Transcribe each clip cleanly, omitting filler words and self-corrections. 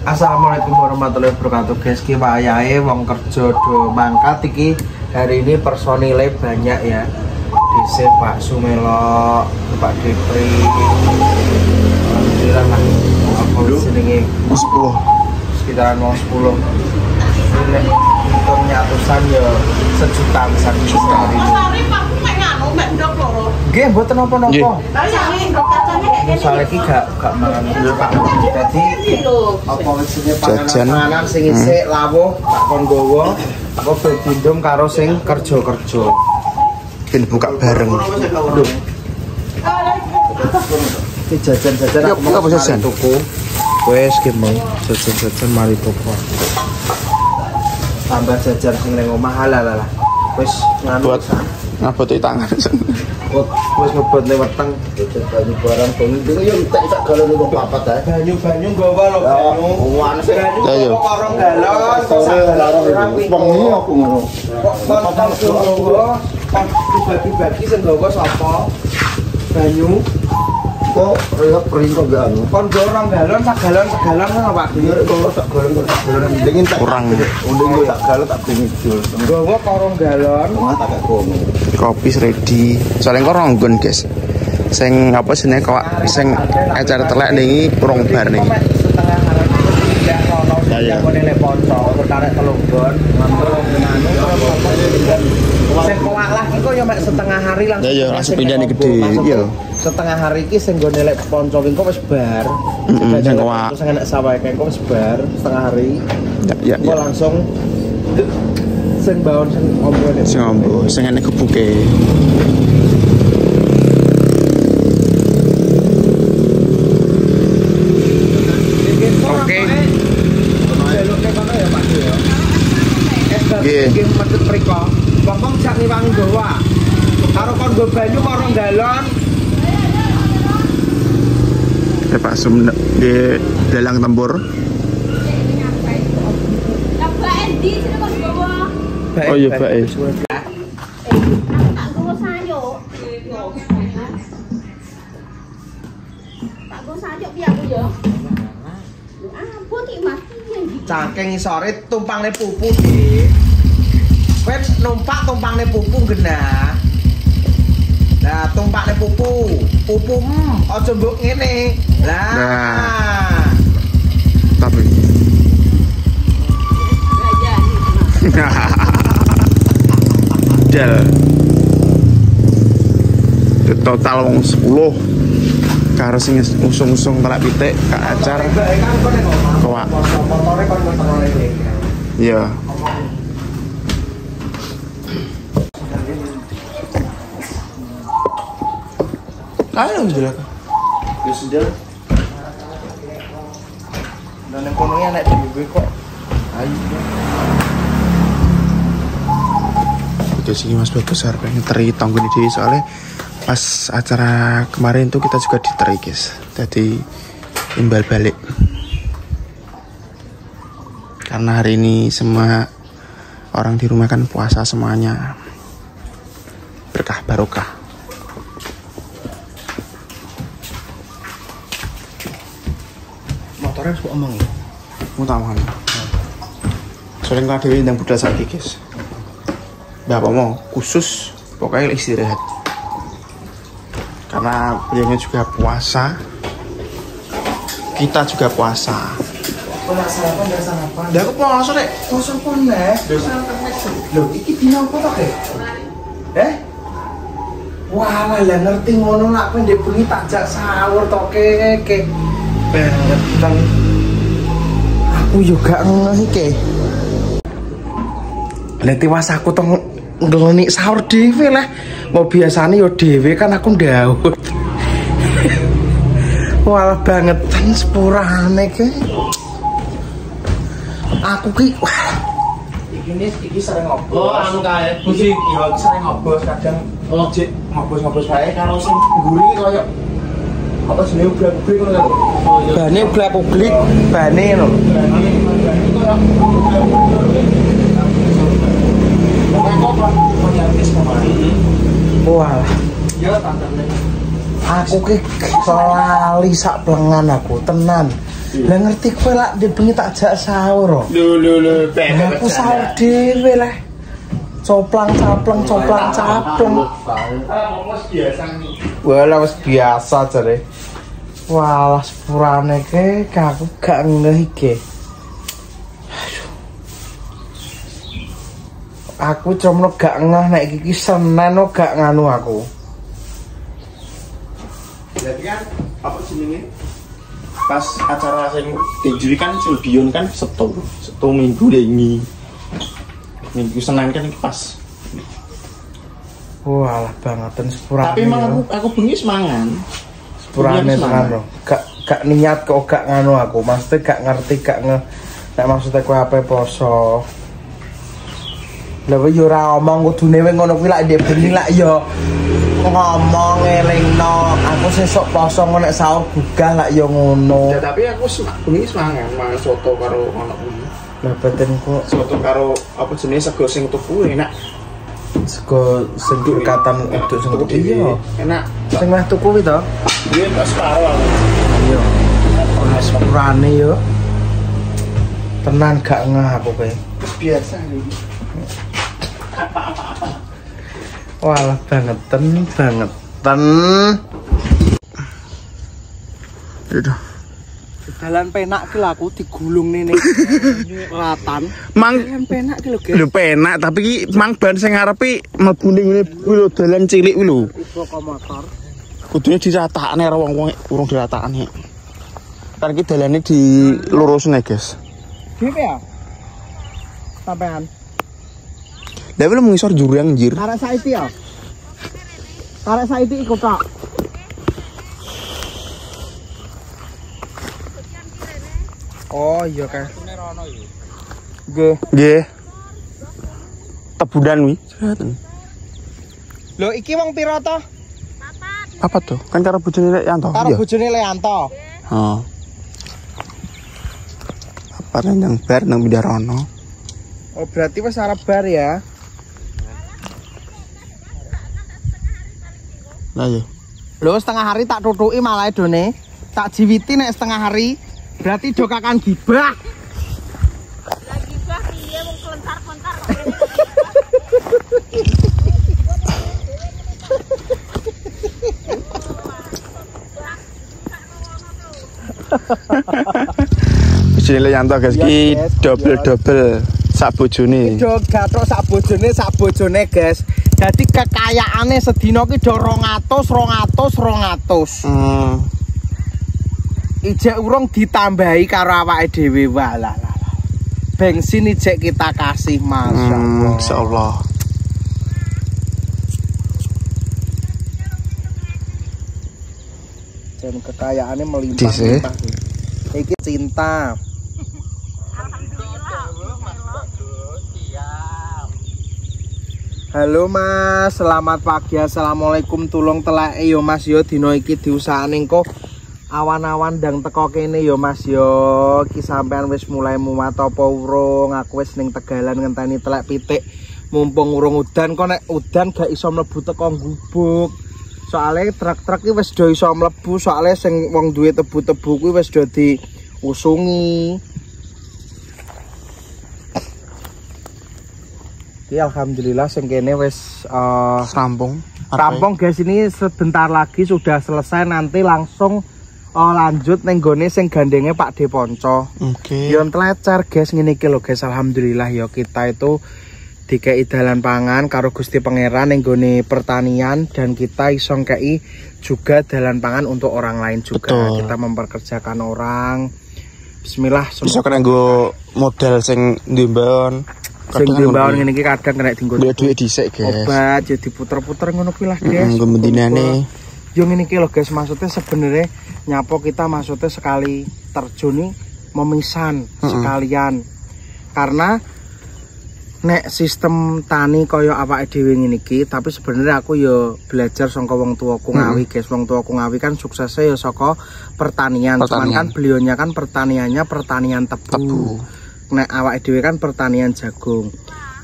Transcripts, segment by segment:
Assalamualaikum warahmatullahi wabarakatuh guys. Ki wayahe wong kerja do mangkat iki. Hari ini personilnya banyak ya. DC Pak Sumelo, Pak Depri. Alhamdulillah lah. Aku senenge 10. Sekitaran 10. Ini untuk nyatusan ya sejuta besar hari ini. Nggih, mboten napa-napa. Soale iki gak mangan Pak. Dadi apa wisine panganan sing isih lawuh tak kon nggawa, apa bendum karo sing kerja-kerja. Ben buka bareng. Iki jajan-jajan aku mau jajan tuku. Wes ki mau jajan-jajan mari tuku. Tambah jajan sing ning omah halal lah. Wis nganu ngaboti tangan. Wis ngebot lewat teng banyu barang penting yo tak galon kok papat ae. Banyu nggawa lho banyu. Banyu karo galon bengi aku ngono. Kok dibagi-bagi sing nggawa sapa? Banyu kok rek kok gak anu. Kon gorong galon sak galon ngono Pak. Kok sak galon ndengin tak kurang. Ndengin tak galon tak bingidul. Nggawa karo galon tak gak ngono. Kopi ready. Soalnya kok ronggon guys. Sing apa jenenge kok sing acara telek niki kurang bar niki. Setengah hari tidak ono sing ngene ponco, tarik telunggon, ngantor anu sing kowak lah iki kok ya mek setengah hari langsung. Ya langsung pindah nih gede. Iya. Setengah hari iki sing nggone lek ponco ki kok wis bar. Sing kowak. Sing enek sawah kok wis bar setengah hari. Ya. Kok langsung sing baon sing ombo nek. Sing ombo, sing enek gebuke. Oke. Nggih, medhit mriko. Wong jak niwangi gawa. Karo kon nggo banyu karo galon. Pak Sum di dalang tempur. Oh iya Pak. Cangkeng isore tumpangne pupu iki. Kowe numpak tumpangne pupu genah. Nah, tumpakne pupu. Pupu aja mbok ngene. Lah. Tapi. Del. Total wong 10. Karo sing usung-usung telak pitik kak acar. Kowak. Motore kon ngetone iki. Iya. Ayo sudah. Ya sudah. Dan yang kono ya nek dhewe kok. Ayo. Udah sini Mas Bagus pengen teri tanggung di soalnya pas acara kemarin tuh kita juga diteri guys. Jadi imbal balik. Karena hari ini semua orang di rumah kan puasa semuanya. Berkah barokah. Motornya harus omong ya. Mau tak omong. Soalnya nggak ada yang budal sakit guys. Bapak mau khusus pokoknya istirahat. Karena beliaunya juga puasa, kita juga puasa. Sarapan. Lah aku puasa nek, puasa pon nek. Lho, iki dina apa to, Kek? Wah, lah ngerti ngono nak kowe ndek bengi tak jak sahur to, Kek. Banget kan. Aku juga ngene iki. Nek tiwas aku tong ngeloni sahur dhewe lah. Mau biasane yo dhewe kan aku ndawut. Wah bangetan sepurane ke. Aku ki wah. Iki sering ngobos. Oh, anu kae. Musik yo sering ngobos kadang ojek ngobos-ngobos wae karo sing ngguri koyo apa jenenge ublak-ublik ngono lho. Bane ublak-ublik, bane ngono. Wah. Aku ki lali sak plengan aku tenan. Lah ngerti kowe lak di bengi tak jak sahur. Lho, aku sahur dhewe lah. Coplang capleng. Walah wis biasa jare. Walah sepurane ke aku gak ngeh iki. Aku cuma gak ngeh nek iki Senin gak nganu aku. Jadi kan apa jenenge? Pas acara sing dijuri kan Sulbion kan Sabtu minggu ini. Minggu Senin kan pas. Walah bangetan sepurane. Tapi emang aku bengi semangan. Sepurane tenan. Gak niat kok gak nganu aku. Maksudnya gak ngerti gak nge. Nek maksudnya kowe ape poso. Lah yo ora omong kudune wing ngono kuwi lak ndek bengi lak yo ngomong elingno. Aku sesuk poso nek sahur gugah lak yo ngono. Ya tapi aku bengi semangan mangan soto karo ono kuwi. Lah beten kok Soto karo apa jenenge sego sing tuku enak. Sego sing dekatan uduk sing tuku iya. Enak. Sing meh tuku kuwi to? Iya pas karo aku. Iya. Ono sepurane yo. Tenan gak ngeh aku kowe. Wis biasa iki. Walah bangetan. Udah. Dalan penak ki lho aku digulung nene. Ratan. Mang Penak ki lho, Guys. lho penak tapi ki mang ban sing ngarepe mlebu ning ngene kuwi lho dalan cilik kuwi lho. Ibu kok motor. Kudune diratakne karo wong-wong urung diratakne. Kan iki dalane dilurusne, guys. Gini ya? Sampean. Lah belum ngisor jurang anjir. Arek saiki ya? Arek saiki ikut tok. Oh iya kan. Nggih. Tebudan wi. Lho iki wong pira to? Apa tuh? Kan karo bojone Yanto. Karo bojone Leanto. Heeh. Apa nang bar nang Bidarono. Oh berarti wis arep bar ya. Lah ya. Lho setengah hari tak tutuki malah done. Tak jiwiti nek setengah hari. Berarti do kakan gibah. Lah gibah piye wong kelentar-kelentar. Bojone Yanto guys iki double sak bojone. Do gatrok sak bojone guys. Dadi kekayaane sedina ki do 200. Ijek urung ditambahi karo awake dhewe walah. Bensin ijek kita kasih masyaallah. Insyaallah. Dan kekayaannya melimpah. Iki cinta. Halo Mas, selamat pagi. Assalamualaikum, tulung telek yo Mas yo dino iki diusahane engko awan-awan ndang teko kene yo Mas yo. Iki sampean wis mulai muat apa urung? Aku wis ning Tegalan ngenteni telek pitik. Mumpung urung udan kok nek udan gak iso mlebu teko gubuk. Soale truk-truk iki wis do iso mlebu, soale sing wong duwe tebu-tebu kuwi wis do diusungi. Iki alhamdulillah sing kene wis rampung. Rampung guys, ini sebentar lagi sudah selesai, nanti langsung lanjut ning gone sing gandenge Pak De Ponco. Oke. Yo tlecer guys ngene iki lho guys, alhamdulillah ya kita itu dikei dalan pangan karo Gusti Pangeran ning gone pertanian dan kita iso ngkei juga dalan pangan untuk orang lain juga. Betul. Kita memperkerjakan orang. Bismillah, bisa kena nggo modal sing ndembon. Sing ndembon ngene iki kadang kena dienggo duit dhisik guys. Obat ya diputer-puter ngono kuwi lah guys. Gemendinane. Yo ngene iki lho guys, maksudnya sebenarnya nyapo kita maksudnya sekali terjun nih memisan sekalian. Karena nek sistem tani kaya awake dhewe ngene iki, tapi sebenarnya aku yo belajar saka wong tuaku ngawi guys. Wong tuaku ngawi kan suksesnya yo saka pertanian. Cuman kan beliaunya kan pertaniannya pertanian tebu. Nek awake dhewe kan pertanian jagung.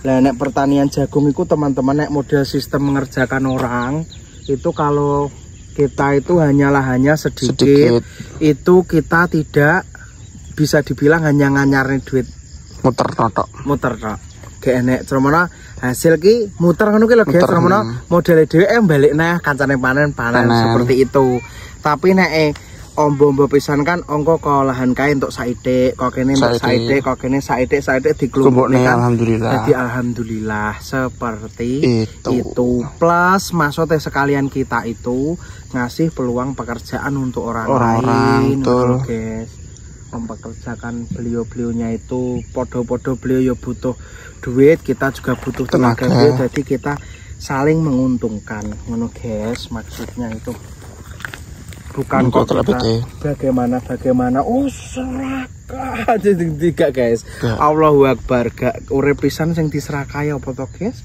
Lah nek pertanian jagung itu teman-teman nek model sistem mengerjakan orang itu kalau kita itu hanya sedikit itu kita tidak bisa dibilang hanya nganyarne duit muter tok. Gak enek tromono hasil ki muter ngono ki lho guys. Tromono modele dhewe balik neh kancane panen seperti itu. Tapi nek ombo-ombo pisan kan ongko kolahan kae untuk saithik, kok kene untuk saithik, kok kene saithik diklumpukne kan. Alhamdulillah. Jadi alhamdulillah seperti itu. Plus maksudnya sekalian kita itu ngasih peluang pekerjaan untuk orang lain, betul guys. Mempekerjakan beliau-beliaunya itu podo-podo beliau ya butuh duit, kita juga butuh tenaga beliau, jadi kita saling menguntungkan ngono guys, maksudnya itu. Bukan kok kita bagaimana serakah tidak guys. Allahu Akbar, gak urip pisan sing diserakahi apa to guys.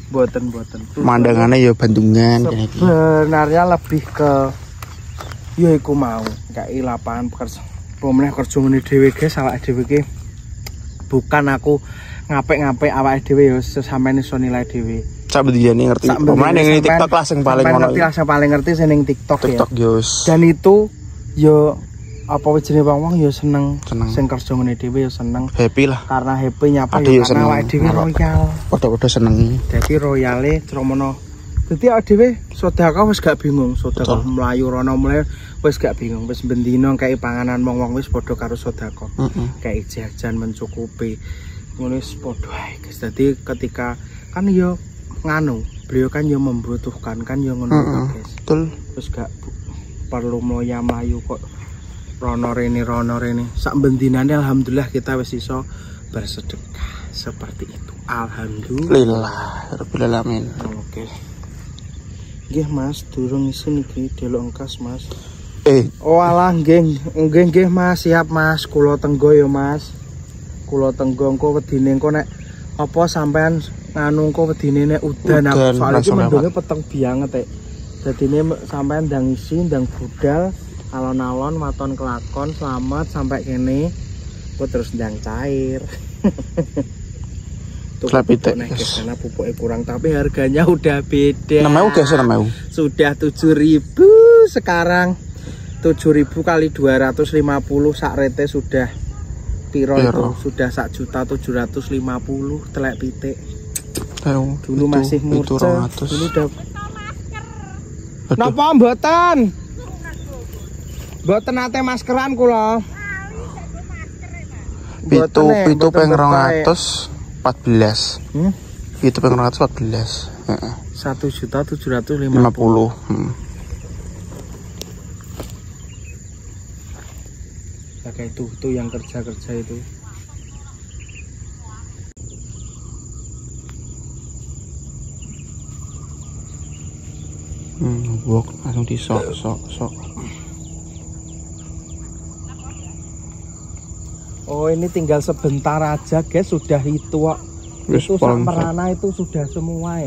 Boten pemandangannya ya Bandungan sebenarnya lebih ke ya iku mau gak lapangan pekerjaan pemenang kerja ngene dhewe guys. Awake dhewe iki bukan aku ngapik-ngapik awake dhewe ya sampeyan iso nilai dhewe. Sak bendine ngerti. Pemain yang TikTok lah sing paling ngono. Paling ngerti sing ning TikTok ya. Dan itu yo apa wijine wong-wong yo seneng. Sing kerja ngene dhewe yo seneng. Happy lah. Karena happy nyapa yo karena awake dhewe royal. Padha-padha seneng. Dadi royale tromono. Dadi awake dhewe sedekah wis gak bingung, sedekah mlayu rono mlayu wis gak bingung, wis bendino kaya panganan wong-wong wis padha karo sedekah. Kaya jajan mencukupi. Ngono wis padha ae guys. Dadi ketika kan yo nganu beliau kan yang membutuhkan kan yang ngono guys. Betul. Terus gak perlu mlayu kok rono rene sak bendinane alhamdulillah kita wis iso bersedekah seperti itu. Alhamdulillah rabbil alamin. Oke. Nggih Mas, durung isin iki delok engkas Mas. Oh alah nggih Mas, siap Mas. Kula tenggo ya Mas. Kula tenggo engko wedine engko nek apa sampean nganu kok wedine nek udan soalnya iki mendunge peteng banget dadine sampean ndang isi ndang budal alon-alon waton kelakon selamat sampai kene kok terus ndang cair. Tuh karena pupuknya kurang tapi harganya udah beda. 6.000 guys, 6.000. Sudah 7.000 sekarang. 7.000 kali 250 sak rete sudah piro itu sudah 1.750.000 telek pitik. Dulu masih murca, dulu udah. Napa mboten? Mboten nate maskeran kula. Pitu ping 214. Pitu ping 214. Heeh. 1.750.000. Kayak itu yang kerja itu. Bok langsung disok. Oh ini tinggal sebentar aja guys sudah itu kok. Itu merana itu sudah semua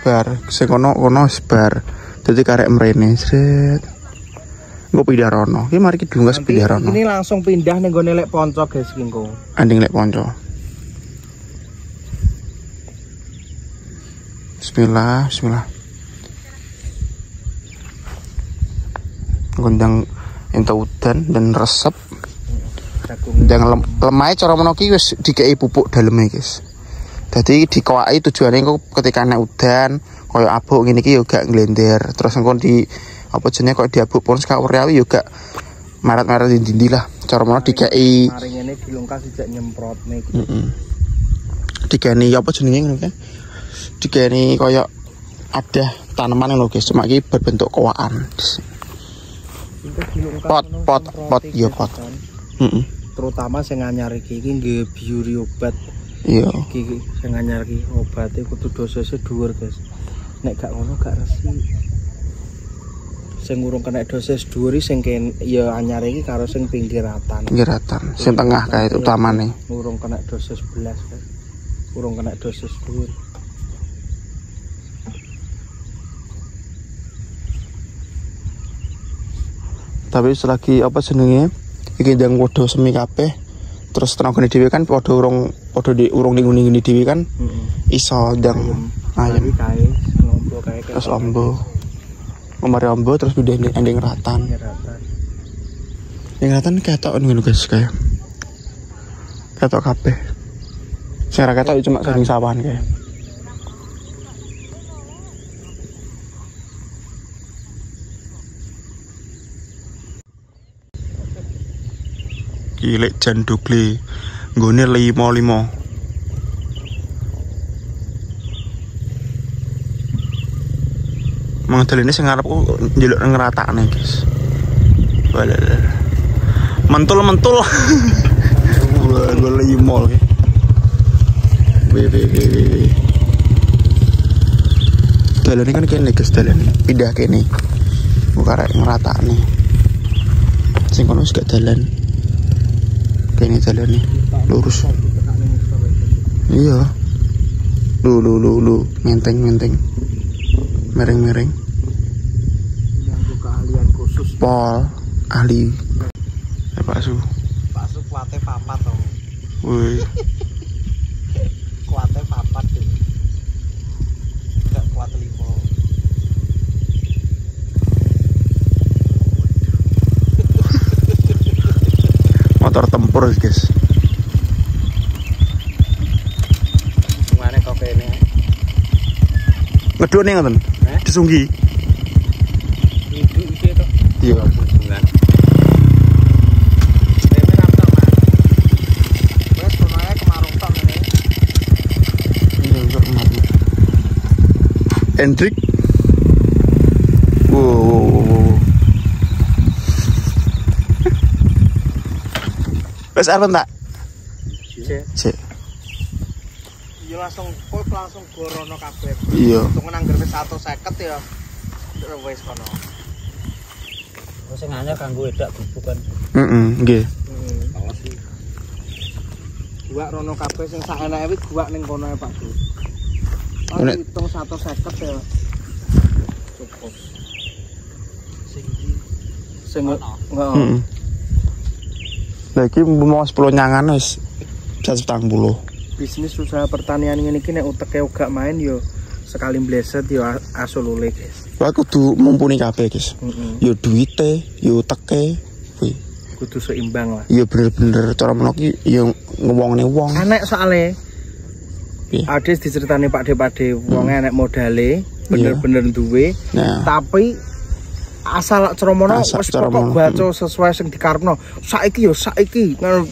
bar sing kono bar. Dadi karek mrene sret. Engko pindah rono. Iki mari ki dungas pindah rono. Ini langsung pindah ning gone lek ponco guys iki engko. Anding lek ponco. Bismillah. Gondang ento udan dan resep. Dan lemai cara menawa ki wis dikei pupuk daleme guys. Dadi dikowaki tujuane engko ketika nek udan koyo abuk ngene iki yo gak nglender. Terus engko di apa jenenge kok diabuk pun sekawuriawi yo gak marat-marat dindi lah. Cara menawa dikei mari ngene dilungkas dijak nyemprotne iki. Dikeni apa jenenge ngono kae? Dikeni koyo ada tanaman lho guys, cuma iki berbentuk kowakan. Pot. Terutama sing anyar iki nggih biuri obat. Iya. Iki sing anyar iki obate kudu dosisnya dhuwur, guys. Nek gak ngono gak resik. Sing urung kena dosis dhuwur sing ya anyar iki karo sing pinggiratan. Sing tengah kae utamane. Urung kena dosis 11, guys. Urung kena dosis dhuwur. Tapi selagi apa jenenge iki ndang padha semi kabeh terus tenagane dhewe kan padha urung ngene dhewe kan iso ndang ayem kae ngombo kae terus ombo mari ombo terus udah ending ratan Ingatan ketok ngono guys kayak. Ketok kabeh. Sing ra ketok cuma sering sawahan kayak. Gilek jan dukle nggone 5. Mang dalene sing ngarepku njeluk ngeratakne, guys. Walala. Mentul-mentul. Gua 5 ki. Wih. Dalane kan kene guys, dalane. Pindah kene. Buka rek ngeratakne. Sing kono wis gak dalan. Kene dalane lurus. Iya. Lu menteng. Mereng. Keahlian khusus Pol ahli. Pak Su kuate papat to. Woi. Kuate papat tuh. Enggak kuat 5. Motor tempur guys. Gimana kok kene? Ngedone ngoten. Disunggi. Itu iki to. Iya. 29. Hendrik. Wow. Wes arep tak? Cek. Iya langsung gorono kabeh. Iya. Untung nang wis 150 ya. Wis kono. Sing anyar kanggo edak bubuk kan. Nggih. Guak rono kabeh sing sak enake wis guak ning kono ya Pak Bu. Nek hitung 150 ya. Cukup. Sing heeh. Lah iki mau 10 nyangan wis 140. Bisnis usaha pertanian ngene iki nek uteke gak main yo sekali mbleset yo asulule, guys. Wae kudu mumpuni kabeh, guys. Yo duwite, yo teke, kuwi. Kudu seimbang lah. Iya bener-bener cara menok iki yo ngewongne wong. Enek soalnya Ades diceritani Pak De wong enek modale, bener-bener duwe. Nah. Tapi asal ceromono wis pokok baca sesuai sing dikarepno. Saiki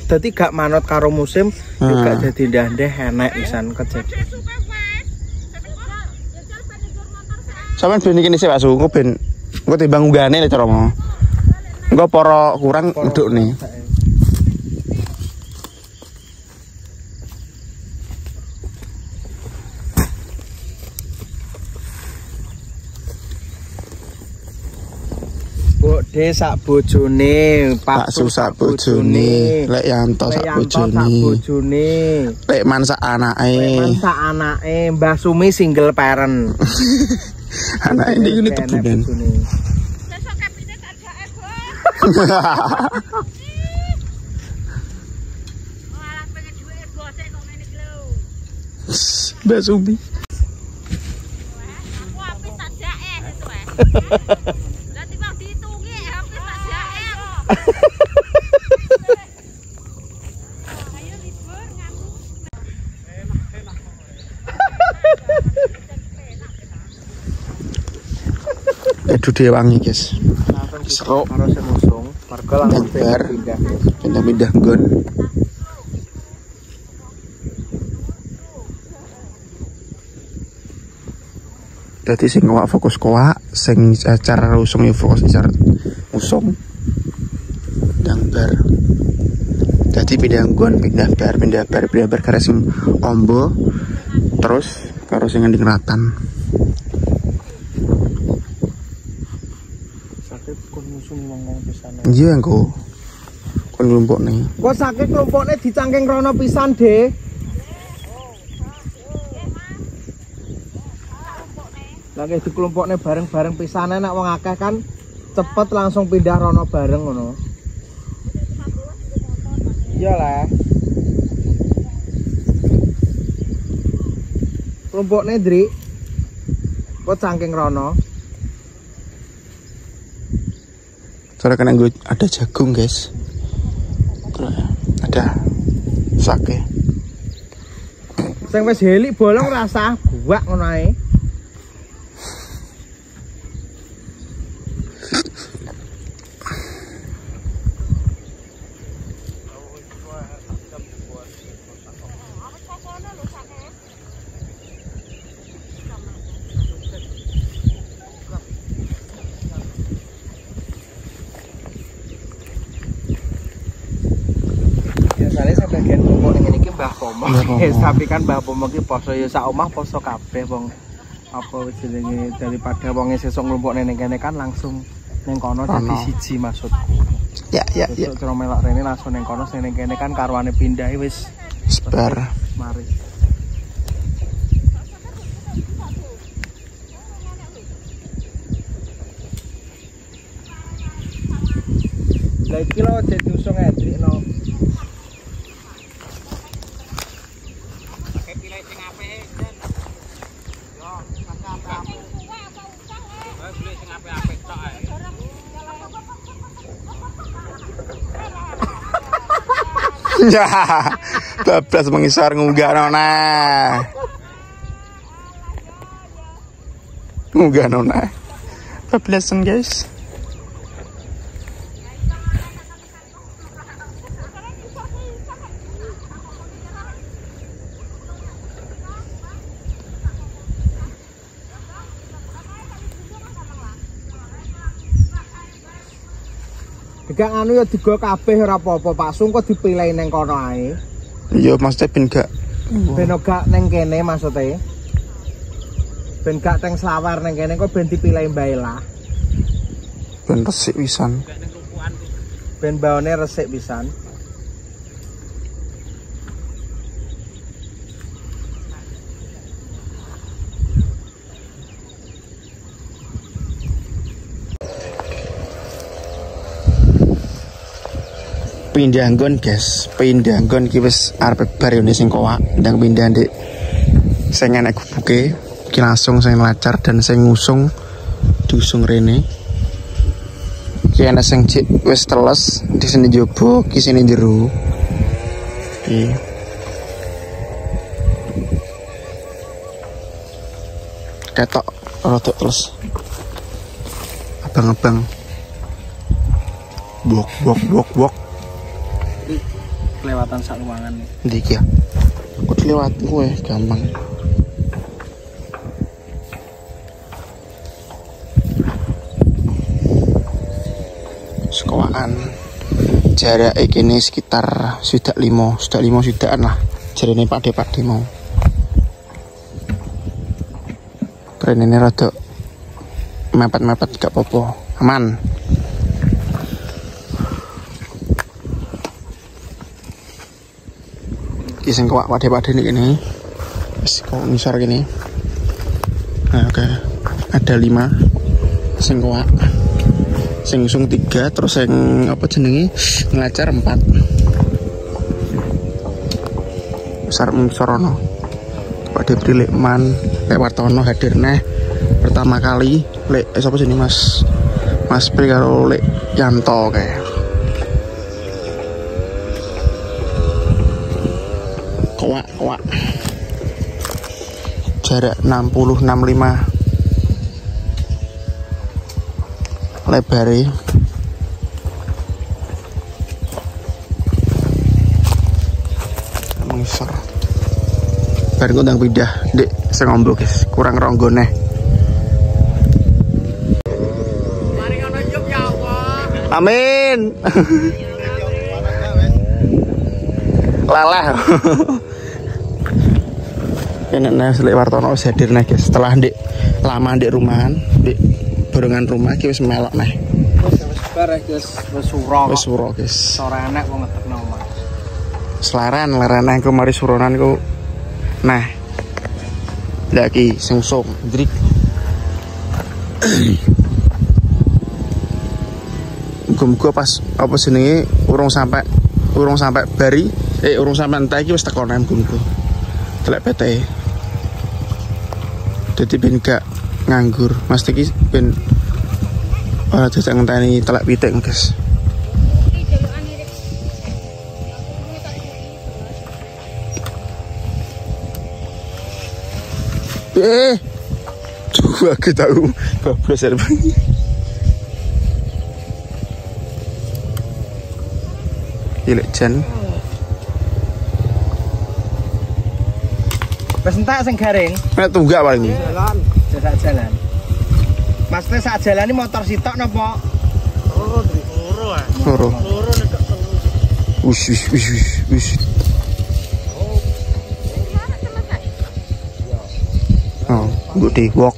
dadi gak manut karo musim, yo gak dadi ndah-ndeh enek pisan kejadian. Sampeyan ben iki sik Pak Su, engko ben engko timbang unggahane nek cara mau. Engko para kurang ndukne. Bode sak bojone, Pak Su sak bojone, Lek Yanto sak bojone, Lek Man sak anake, Mbah Sumi single parent. Anake iki ngene tebunan. Sesuk kapite tak jake, Bos. Malah pengen duwe bose kok ngene iki lho. Mbah Sumi. Aku apik tak jake gitu wae. Lah timbang diitungi apik tak jake. Ayo libur ngaku. Aduh dia wangi guys. Serok. Karo semusung, marga langsung pindah nggon. Dadi sing ngowak fokus kowak, sing cara usung ya fokus cara usung. Ndang bar. Dadi pindah nggon, pindah bar karo sing ombo. Terus karo sing ngending ratan. Iya engko. Kon nglumpukne. Kok sakit kelompoknya dicangking rono pisan, De. Lagi di kelompoknya bareng-bareng pisannya nek wong akeh kan cepet langsung pindah rono bareng ngono. Iyalah. Kelompoknya Dri. Kok cangking rono? Soalnya kan ada jagung guys. udah sake. Sing wis helik bolong rasa guak ngono ae. Biasanya saya bagian pokok ini Mbah Pomo. Tapi kan Mbah Pomo ki poso ya sak omah poso kabeh wong. Apa wis jenenge daripada wong sesuk nglumpuk ning kene kan langsung ning kono dadi siji maksudku. Ya. Cara melok rene langsung ning kono sing ning kene kan karwane pindah wis sebar. Mari. Lah iki lho dadi usung edrikno. Ya, bablas mengisar ngunggah nona. Ngunggah nona. Bablasan guys. Gak anu ya digo kabeh ora apa-apa Pak Sung kok dipilih ning kono ae. Iya maksudnya ben gak gak ning kene maksudnya. Ben gak teng slawer ning kene kok ben dipilih mbae lah. Ben resik pisan. Ben baone resik pisan. Pindah nggon guys, pindah nggon ki wis arep bar yo sing kowak, ndang pindah ndek sing enek gubuke, ki langsung sing lacar dan sing ngusung diusung rene. Ki enek sing wis teles di sini jobo, ki sini jero. Iki. Ketok rada teles. Abang-abang. Bok. Kelewatan sak ruangan nih. Ndi ya? Kok dilewat gue gampang. Sekowaan. Jarak ini sekitar sudah 5 sudaan lah. Jarene pade-pade mau. Keren ini rada mepet-mepet gak apa-apa. Aman. Sing kowak pade-pade ini wis kok ngisor gini. Nah, oke. Ada 5 sing kowak. Sing usung 3 terus sing apa jenenge ngelacar 4. Besar sorono. Pade Prilek Man Lek Wartono hadir neh pertama kali Lek sapa jenenge Mas Pri karo Lek Yanto kayak. Kowak jarak 60-65 lebare mengsor bareng kondang pindah dek sing ombo guys kurang ronggone Mari ngono juk ya Allah. amin lalah enak Lek Wartono wis hadir nih guys setelah ndek lama ndek rumahan ndek borongan rumah ki wis melok nih Wis bar guys wis suro guys ora enak wong ngetekno omah selaran aku mari suronan ku nah lagi sing usum drik muga-muga pas apa jenenge urung sampai bari urung sampai entek iki wis teko nang muga-muga telek PT jadi ben gak nganggur mas iki ben ora jajak ngenteni telek pitik guys Tuh aku tahu. Bablas ya. Gila jan. Wes entek sing garing. Nek tunggak paling. Jalan. Sak jalan. Mas Teh sak jalan ini motor sitok napa? Loro. Wis. Oh, gue di walk.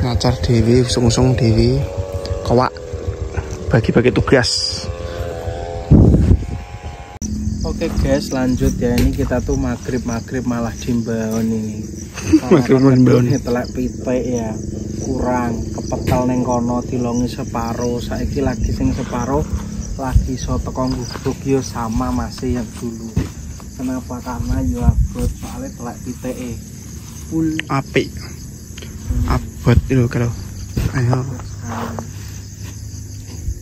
Ngacar dewi, usung-usung dewi, kawak bagi-bagi tugas. Oke guys, lanjut ya. Ini kita tuh maghrib malah dimbaon ini. Maghrib dimbaon. Telek pitik ya. Kurang kepetel neng kono dilongi separo. Saiki lagi sing separo lagi iso teko gubuk yo sama masih yang dulu. Kenapa? Karena yo abot soalnya telek pitike full Apik. Abot itu kalau. Ayo.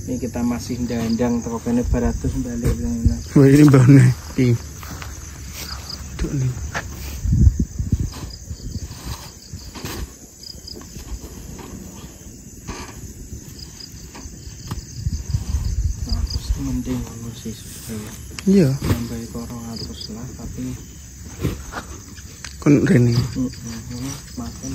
Ini kita masih dandang toko kene baratus balik ini. Wah ini baunya. Tuh nih. Aku mending sih supaya. Iya. Sampai korong atus lah tapi. Kon rene. Makan.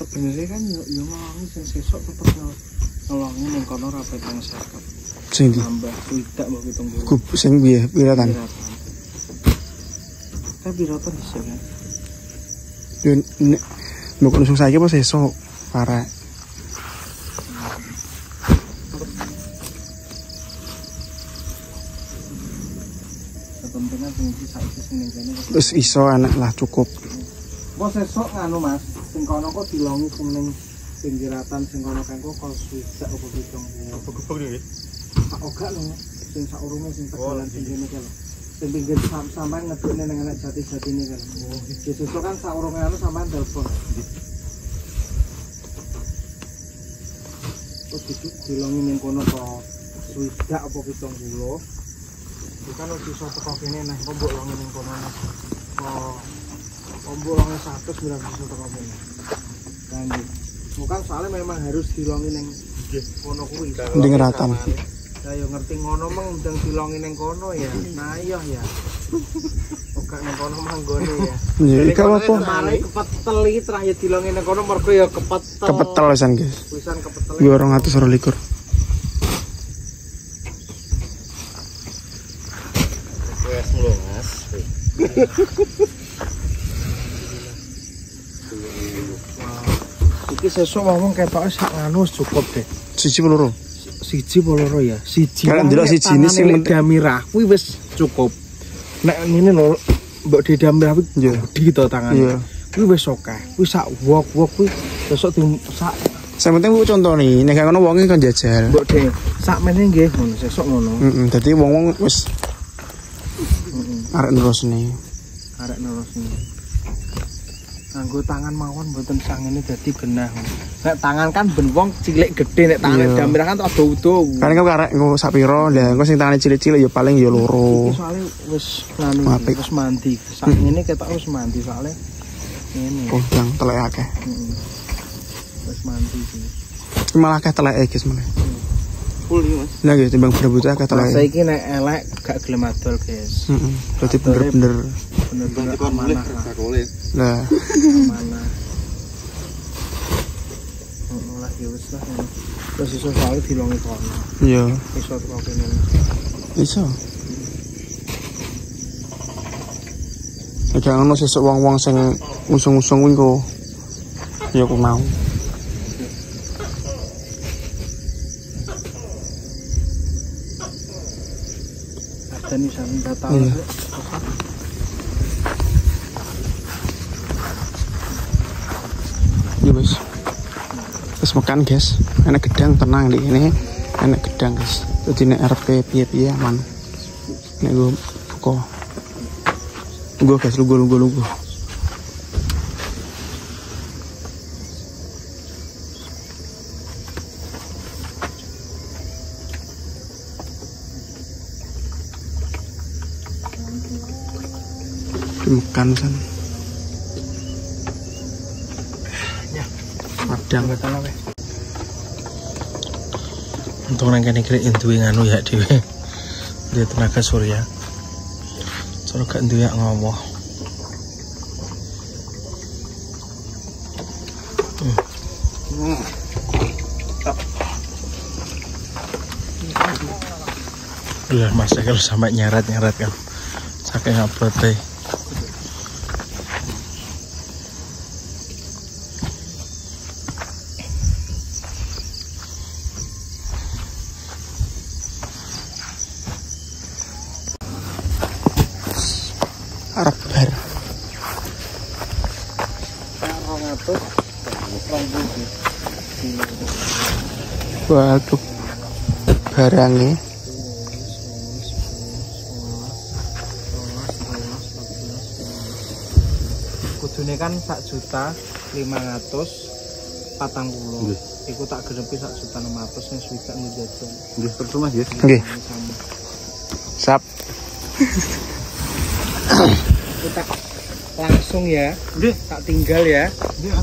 Sebenarnya kan yo mau sing sesuk tetep nolongin ning kono ra petang saket. Sing ndi? Nambah tidak mau hitung dulu. Kup sing piye? Piratan. Tapi piratan bisa kan. Yo nek mbok nusung saiki apa sesuk? Parek. Kepentingan sing saiki sing ning kene Terus iso anak lah cukup. Kok sesuk nganu Mas, sing kono kok dilongi sing ning pinggiratan sing kono kan kok swidak apa pitung. Gebuk iki. Tak ogak lho, sing saurunge sing tegalan sing kene kan. Sing pinggir sampean ngedukne ning anak jati-jatine kan. Oh, sesuk kan saurunge anu sampean telepon. Kok dilongi ning kono kok swidak apa pitung kilo. Bukan iso teko kene nah kok mbok longi ning kono. Kok Ombol 100 bilang bisa teko kene. Lanjut. Bukan soalnya memang harus dilongi ning kono kuwi. Nding ratan. Ya yo ngerti ngono meng ndang dilongi ning kono ya. Nah iya ya. Oke ning kono manggone ya. Ya iki apa? Mari kepetel iki terakhir dilongi ning kono mergo ya kepetel. Kepetel wisan, guys. Wisan kepetel. 222. Wes mulu, Mas. Iki sesuk ngomong ketoke sak nganu cukup deh. Siji peluru. Siji loro ya. Siji. Kan ndelok siji ini sing Damirah kuwi wis cukup. Nek ngene lho mbok di Damirah kuwi gede to tangane. Kuwi wis akeh. Kuwi sak wok-wok kuwi sesuk sak. Sing penting ku contoni, nek kono wonge kan jajal. Mbok de sak meneh nggih ngono sesuk ngono. Dadi wong-wong wis arek nerusne. Arek nerusne. Nganggo tangan mawon mboten sangene dadi genah. Nek tangan kan ben wong cilik gede nek tangan Damirah kan ado-udo. Kan arek engko sak pira, lah engko sing tangane cilik-cilik ya paling ya loro. Iki soalé wis nganu wis mandi. Sak ngene ketok wis mandi soalé ngene. Kodang telek akeh. Wis mandi iki. Malah akeh teleke guys meneh. Full iki Mas. Lah guys timbang berebut akeh teleke. Saiki nek elek gak gelem adol guys. Dadi bener-bener amanah. Lah Mana? Lagi Ya wis lah. Terus iso soal dilongi kono. Iya. Iso kok kene. Iso. Jangan ono sesuk wong-wong sing ngusung-ngusung kuwi kok. Ya aku mau. Dan bisa minta tahu. Ya wis. Wis makan guys. Enak gedang tenang di ini. Enak gedang guys. Jadi nek arep piye-piye aman. Nek gue kok. Gue guys lu. Makan san. Ya, madang kata we. Untung nang kene krek duwe nganu ya dhewe. Duwe tenaga surya. Soale gak duwe ngowoh. Udah masa kalau sampai nyarat kan. Saking abote. Arab bar. Waduh, barangnya. Kudune kan 1.540.000. Iku tak gerepi 1.600.000 wis wika ngejajan. Nggih, terus Mas nggih. Nggih. Sap. Kita langsung ya. Nggih, tak tinggal ya. Nggih.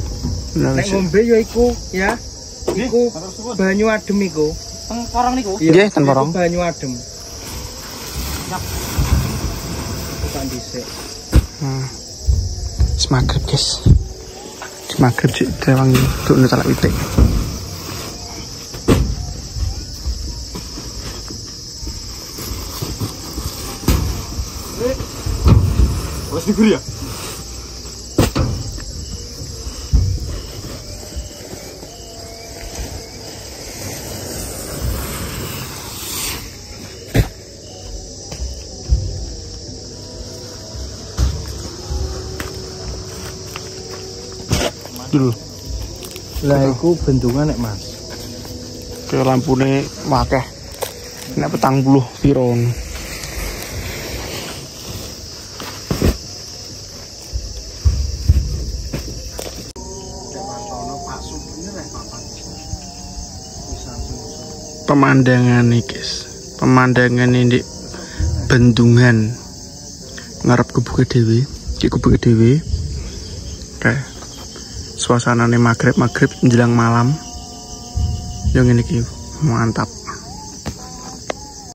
Nek ngombe ya iku ya. Iku banyu adem iku. Teng porong niku. Nggih, teng porong. Banyu adem. Siap. Kita dhisik. Semagrib guys. Semagrib sik dewang duk talak witik. Wes diguri ya? Dulu. Lah iku bendungan nek Mas. Ke lampune wakeh. Nek 40 piron. Pemandangan nih guys. Pemandangan ini bendungan ngarep kebuka dewi. Di kebuka dewi. Kayak suasana nih maghrib menjelang malam yang ini mantap.